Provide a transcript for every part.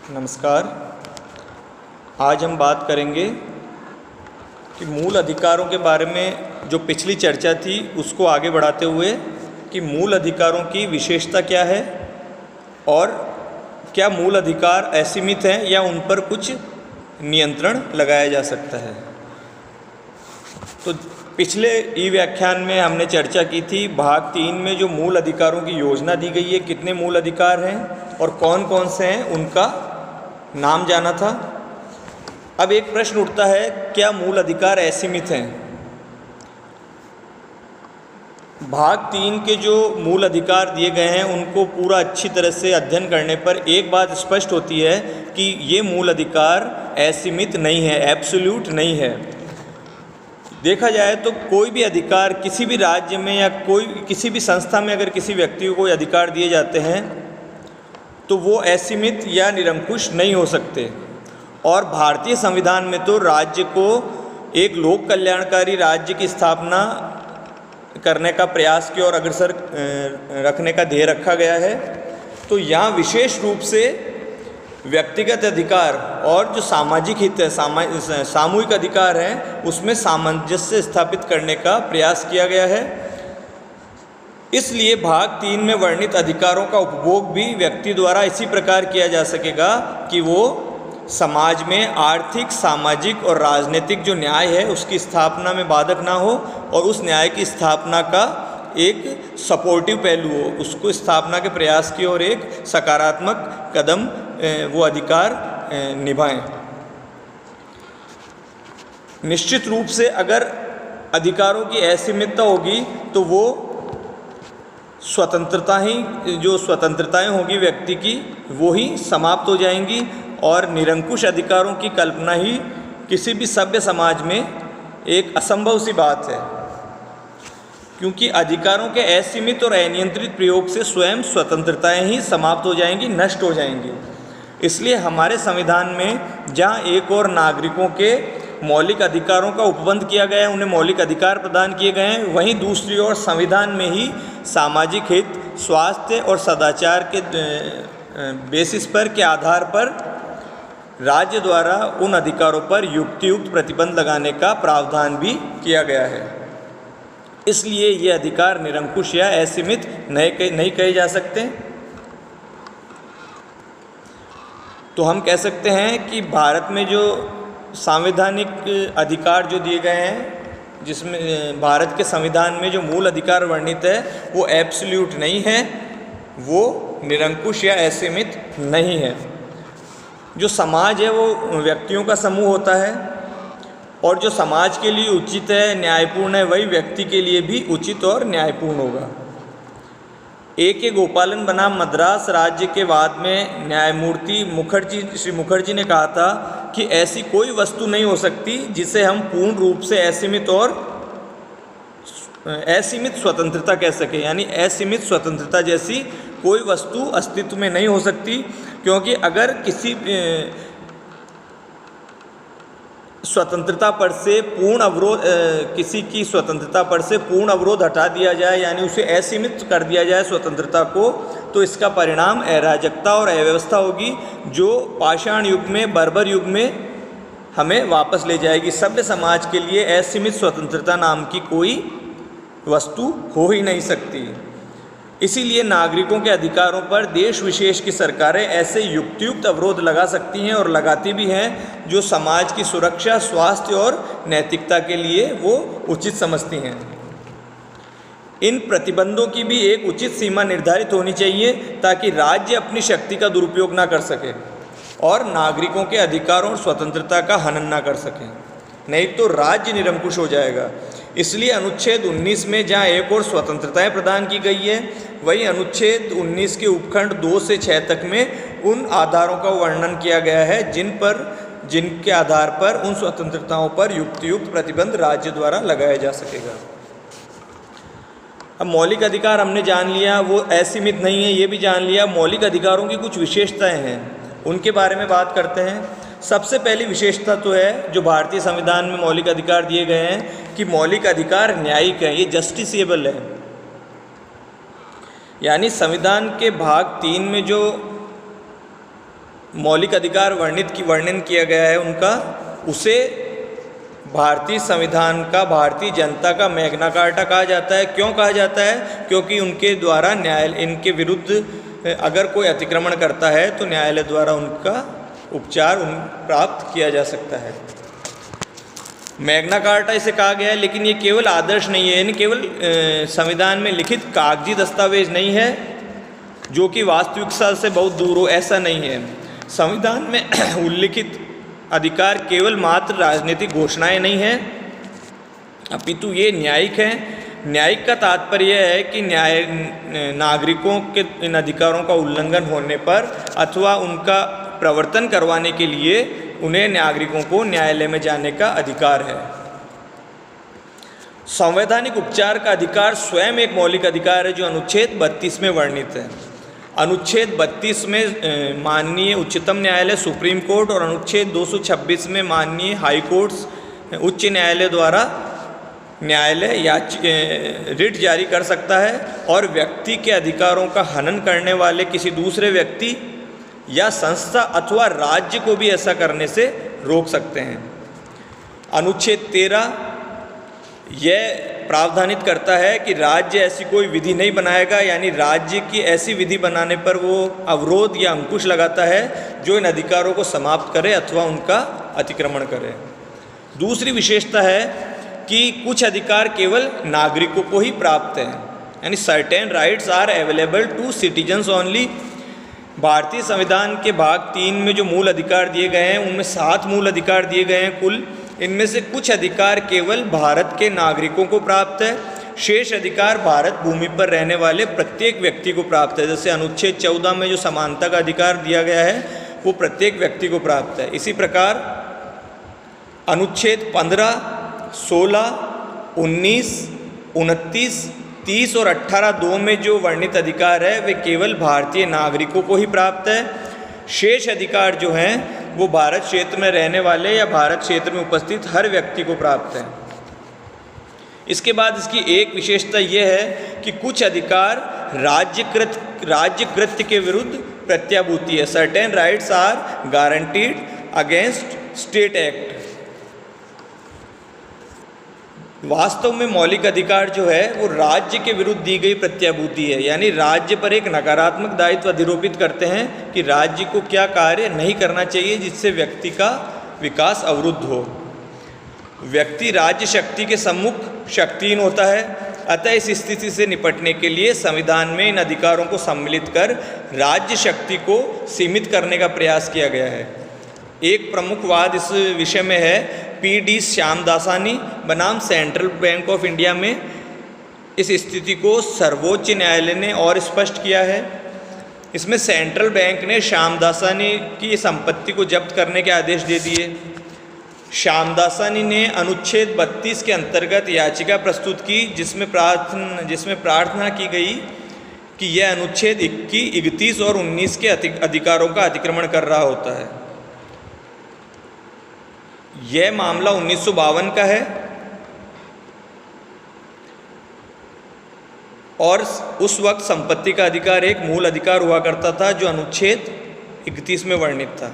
नमस्कार। आज हम बात करेंगे कि मूल अधिकारों के बारे में जो पिछली चर्चा थी उसको आगे बढ़ाते हुए कि मूल अधिकारों की विशेषता क्या है और क्या मूल अधिकार असीमित हैं या उन पर कुछ नियंत्रण लगाया जा सकता है। तो पिछले व्याख्यान में हमने चर्चा की थी भाग 3 में जो मूल अधिकारों की योजना दी गई है, कितने मूल अधिकार हैं और कौन कौन से हैं उनका नाम जाना था। अब एक प्रश्न उठता है, क्या मूल अधिकार असीमित हैं? भाग 3 के जो मूल अधिकार दिए गए हैं उनको पूरा अच्छी तरह से अध्ययन करने पर एक बात स्पष्ट होती है कि ये मूल अधिकार असीमित नहीं है, एब्सोल्यूट नहीं है। देखा जाए तो कोई भी अधिकार किसी भी राज्य में या किसी भी संस्था में अगर किसी व्यक्ति को कोई अधिकार दिए जाते हैं तो वो असीमित या निरंकुश नहीं हो सकते। और भारतीय संविधान में तो राज्य को एक लोक कल्याणकारी राज्य की स्थापना करने का प्रयास की और अग्रसर रखने का ध्येय रखा गया है। तो यहाँ विशेष रूप से व्यक्तिगत अधिकार और जो सामाजिक हित है, सामूहिक अधिकार हैं, उसमें सामंजस्य स्थापित करने का प्रयास किया गया है। इसलिए भाग 3 में वर्णित अधिकारों का उपभोग भी व्यक्ति द्वारा इसी प्रकार किया जा सकेगा कि वो समाज में आर्थिक, सामाजिक और राजनीतिक जो न्याय है उसकी स्थापना में बाधक ना हो और उस न्याय की स्थापना का एक सपोर्टिव पहलू हो, उसको स्थापना के प्रयास की और एक सकारात्मक कदम वो अधिकार निभाएं। निश्चित रूप से अगर अधिकारों की असीमितता होगी तो वो जो स्वतंत्रताएं होगी व्यक्ति की वो ही समाप्त हो जाएंगी और निरंकुश अधिकारों की कल्पना ही किसी भी सभ्य समाज में एक असंभव सी बात है, क्योंकि अधिकारों के असीमित और अनियंत्रित प्रयोग से स्वयं स्वतंत्रताएं ही समाप्त हो जाएंगी, नष्ट हो जाएंगी। इसलिए हमारे संविधान में जहाँ एक और नागरिकों के मौलिक अधिकारों का उपबंध किया गया है, उन्हें मौलिक अधिकार प्रदान किए गए हैं, वहीं दूसरी ओर संविधान में ही सामाजिक हित, स्वास्थ्य और सदाचार के बेसिस पर के आधार पर राज्य द्वारा उन अधिकारों पर युक्तियुक्त प्रतिबंध लगाने का प्रावधान भी किया गया है। इसलिए ये अधिकार निरंकुश या असीमित नहीं कहे जा सकते। तो हम कह सकते हैं कि भारत में जो संवैधानिक अधिकार जो दिए गए हैं, जिसमें भारत के संविधान में जो मूल अधिकार वर्णित है वो एब्सोल्यूट नहीं है, वो निरंकुश या असीमित नहीं है। जो समाज है वो व्यक्तियों का समूह होता है और जो समाज के लिए उचित है, न्यायपूर्ण है, वही व्यक्ति के लिए भी उचित और न्यायपूर्ण होगा। A.K. गोपालन बनाम मद्रास राज्य के वाद में न्यायमूर्ति श्री मुखर्जी ने कहा था कि ऐसी कोई वस्तु नहीं हो सकती जिसे हम पूर्ण रूप से असीमित स्वतंत्रता कह सकें, यानी असीमित स्वतंत्रता जैसी कोई वस्तु अस्तित्व में नहीं हो सकती, क्योंकि अगर किसी स्वतंत्रता पर से पूर्ण अवरोध किसी की स्वतंत्रता पर से पूर्ण अवरोध हटा दिया जाए, यानी उसे असीमित कर दिया जाए स्वतंत्रता को, तो इसका परिणाम अराजकता और अव्यवस्था होगी जो पाषाण युग में, बर्बर युग में हमें वापस ले जाएगी। सभ्य समाज के लिए असीमित स्वतंत्रता नाम की कोई वस्तु हो ही नहीं सकती। इसीलिए नागरिकों के अधिकारों पर देश विशेष की सरकारें ऐसे युक्तियुक्त अवरोध लगा सकती हैं और लगाती भी हैं जो समाज की सुरक्षा, स्वास्थ्य और नैतिकता के लिए वो उचित समझती हैं। इन प्रतिबंधों की भी एक उचित सीमा निर्धारित होनी चाहिए ताकि राज्य अपनी शक्ति का दुरुपयोग ना कर सके और नागरिकों के अधिकारों और स्वतंत्रता का हनन ना कर सके, नहीं तो राज्य निरंकुश हो जाएगा। इसलिए अनुच्छेद 19 में जहाँ एक और स्वतंत्रताएं प्रदान की गई है, वही अनुच्छेद 19 के उपखंड 2 से 6 तक में उन आधारों का वर्णन किया गया है जिनके आधार पर उन स्वतंत्रताओं पर युक्तियुक्त प्रतिबंध राज्य द्वारा लगाया जा सकेगा। अब मौलिक अधिकार हमने जान लिया, वो असीमित नहीं है, ये भी जान लिया। मौलिक अधिकारों की कुछ विशेषताएं हैं, उनके बारे में बात करते हैं। सबसे पहली विशेषता तो है जो भारतीय संविधान में मौलिक अधिकार दिए गए हैं कि मौलिक अधिकार न्यायिक है, ये जस्टिसेबल है। यानी संविधान के भाग 3 में जो मौलिक अधिकार वर्णन किया गया है उनका, उसे भारतीय संविधान का, भारतीय जनता का मैग्ना कार्टा कहा जाता है। क्यों कहा जाता है? क्योंकि उनके द्वारा इनके विरुद्ध अगर कोई अतिक्रमण करता है तो न्यायालय द्वारा उनका उपचार प्राप्त किया जा सकता है। मैग्ना कार्टा इसे कहा गया है, लेकिन ये केवल आदर्श नहीं है, यानी केवल संविधान में लिखित कागजी दस्तावेज नहीं है जो कि वास्तविकता से बहुत दूर हो, ऐसा नहीं है। संविधान में उल्लिखित अधिकार केवल मात्र राजनीतिक घोषणाएं नहीं हैं, अपितु ये न्यायिक हैं। न्यायिक का तात्पर्य है कि नागरिकों के इन अधिकारों का उल्लंघन होने पर अथवा उनका प्रवर्तन करवाने के लिए उन्हें नागरिकों को न्यायालय में जाने का अधिकार है। संवैधानिक उपचार का अधिकार स्वयं एक मौलिक अधिकार है जो अनुच्छेद 32 में वर्णित है। अनुच्छेद 32 में माननीय उच्चतम न्यायालय सुप्रीम कोर्ट और अनुच्छेद 226 में माननीय हाई कोर्ट्स उच्च न्यायालय द्वारा रिट जारी कर सकता है और व्यक्ति के अधिकारों का हनन करने वाले किसी दूसरे व्यक्ति या संस्था अथवा राज्य को भी ऐसा करने से रोक सकते हैं। अनुच्छेद 13 यह प्रावधानित करता है कि राज्य ऐसी कोई विधि नहीं बनाएगा, यानी राज्य की ऐसी विधि बनाने पर वो अवरोध या अंकुश लगाता है जो इन अधिकारों को समाप्त करे अथवा उनका अतिक्रमण करे। दूसरी विशेषता है कि कुछ अधिकार केवल नागरिकों को ही प्राप्त हैं, यानी certain rights are available to citizens only. भारतीय संविधान के भाग 3 में जो मूल अधिकार दिए गए हैं उनमें 7 मूल अधिकार दिए गए हैं कुल। इनमें से कुछ अधिकार केवल भारत के नागरिकों को प्राप्त है, शेष अधिकार भारत भूमि पर रहने वाले प्रत्येक व्यक्ति को प्राप्त है। जैसे अनुच्छेद 14 में जो समानता का अधिकार दिया गया है वो प्रत्येक व्यक्ति को प्राप्त है। इसी प्रकार अनुच्छेद 15, 16, 19, 29, 30 और 18(2) में जो वर्णित अधिकार है वे केवल भारतीय नागरिकों को ही प्राप्त है। शेष अधिकार जो हैं वो भारत क्षेत्र में रहने वाले या भारत क्षेत्र में उपस्थित हर व्यक्ति को प्राप्त है। इसके बाद इसकी एक विशेषता यह है कि कुछ अधिकार राज्य कृत्य के विरुद्ध प्रत्याभूति है। Certain rights are guaranteed against state act. वास्तव में मौलिक अधिकार जो है वो राज्य के विरुद्ध दी गई प्रत्याभूति है, यानी राज्य पर एक नकारात्मक दायित्व अधिरोपित करते हैं कि राज्य को क्या कार्य नहीं करना चाहिए जिससे व्यक्ति का विकास अवरुद्ध हो। व्यक्ति राज्य शक्ति के सम्मुख शक्तिहीन होता है, अतः इस स्थिति से निपटने के लिए संविधान में इन अधिकारों को सम्मिलित कर राज्य शक्ति को सीमित करने का प्रयास किया गया है। एक प्रमुख वाद इस विषय में है P.D. श्यामदासानी बनाम सेंट्रल बैंक ऑफ इंडिया में। इस स्थिति को सर्वोच्च न्यायालय ने और स्पष्ट किया है। इसमें सेंट्रल बैंक ने श्यामदासानी की संपत्ति को जब्त करने के आदेश दे दिए। श्यामदासानी ने अनुच्छेद 32 के अंतर्गत याचिका प्रस्तुत की जिसमें प्रार्थना की गई कि यह अनुच्छेद 21, 31 और 19 के अधिकारों का अतिक्रमण कर रहा होता है। यह मामला 1952 का है और उस वक्त संपत्ति का अधिकार एक मूल अधिकार हुआ करता था जो अनुच्छेद 31 में वर्णित था।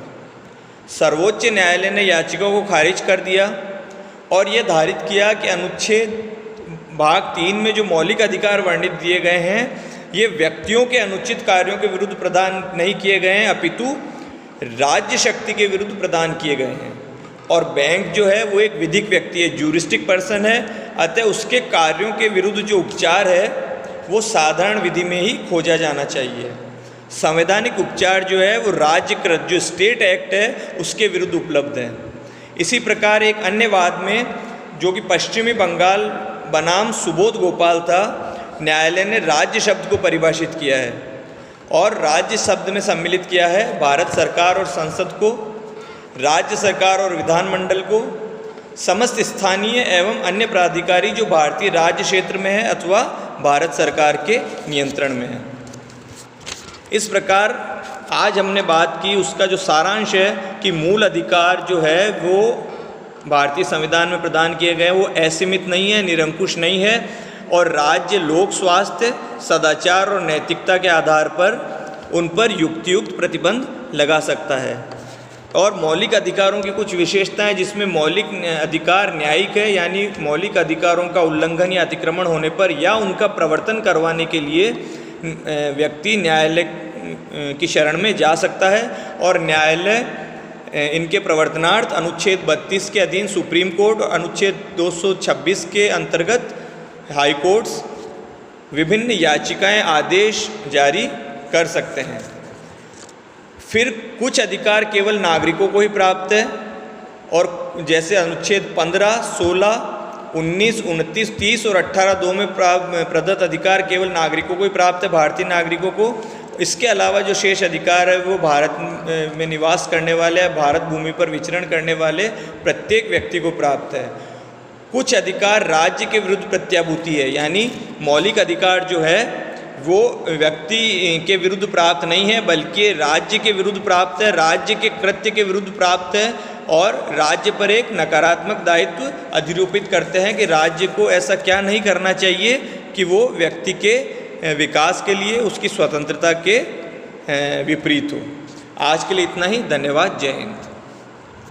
सर्वोच्च न्यायालय ने याचिका को खारिज कर दिया और यह धारित किया कि अनुच्छेद भाग 3 में जो मौलिक अधिकार वर्णित दिए गए हैं ये व्यक्तियों के अनुचित कार्यों के विरुद्ध प्रदान नहीं किए गए हैं, अपितु राज्य शक्ति के विरुद्ध प्रदान किए गए हैं। और बैंक जो है वो एक विधिक व्यक्ति है, ज्यूरिस्टिक पर्सन है, अतः उसके कार्यों के विरुद्ध जो उपचार है वो साधारण विधि में ही खोजा जाना चाहिए। संवैधानिक उपचार जो है वो राज्यकृत जो स्टेट एक्ट है उसके विरुद्ध उपलब्ध है। इसी प्रकार एक अन्य वाद में जो कि पश्चिमी बंगाल बनाम सुबोध गोपाल था, न्यायालय ने राज्य शब्द को परिभाषित किया है और राज्य शब्द में सम्मिलित किया है भारत सरकार और संसद को, राज्य सरकार और विधानमंडल को, समस्त स्थानीय एवं अन्य प्राधिकारी जो भारतीय राज्य क्षेत्र में है अथवा भारत सरकार के नियंत्रण में है। इस प्रकार आज हमने बात की उसका जो सारांश है कि मूल अधिकार जो है वो भारतीय संविधान में प्रदान किए गए वो असीमित नहीं है, निरंकुश नहीं है और राज्य लोक स्वास्थ्य, सदाचार और नैतिकता के आधार पर उन पर युक्तियुक्त प्रतिबंध लगा सकता है। और मौलिक अधिकारों की कुछ विशेषताएं, जिसमें मौलिक अधिकार न्यायिक है, यानी मौलिक अधिकारों का उल्लंघन या अतिक्रमण होने पर या उनका प्रवर्तन करवाने के लिए व्यक्ति न्यायालय की शरण में जा सकता है, और न्यायालय इनके प्रवर्तनार्थ अनुच्छेद 32 के अधीन सुप्रीम कोर्ट और अनुच्छेद 226 के अंतर्गत हाई कोर्ट्स विभिन्न याचिकाएं आदेश जारी कर सकते हैं। फिर कुछ अधिकार केवल नागरिकों को ही प्राप्त है, और जैसे अनुच्छेद 15, 16, 19, 29, 30 और 18(2) में प्रदत्त अधिकार केवल नागरिकों को ही प्राप्त है, भारतीय नागरिकों को। इसके अलावा जो शेष अधिकार है वो भारत में निवास करने वाले, भारत भूमि पर विचरण करने वाले प्रत्येक व्यक्ति को प्राप्त है। कुछ अधिकार राज्य के विरुद्ध प्रत्याभूति है, यानी मौलिक अधिकार जो है वो व्यक्ति के विरुद्ध प्राप्त नहीं है, बल्कि राज्य के विरुद्ध प्राप्त है, राज्य के कृत्य के विरुद्ध प्राप्त है, और राज्य पर एक नकारात्मक दायित्व अधिरोपित करते हैं कि राज्य को ऐसा क्या नहीं करना चाहिए कि वो व्यक्ति के विकास के लिए उसकी स्वतंत्रता के विपरीत हो। आज के लिए इतना ही। धन्यवाद। जय हिंद।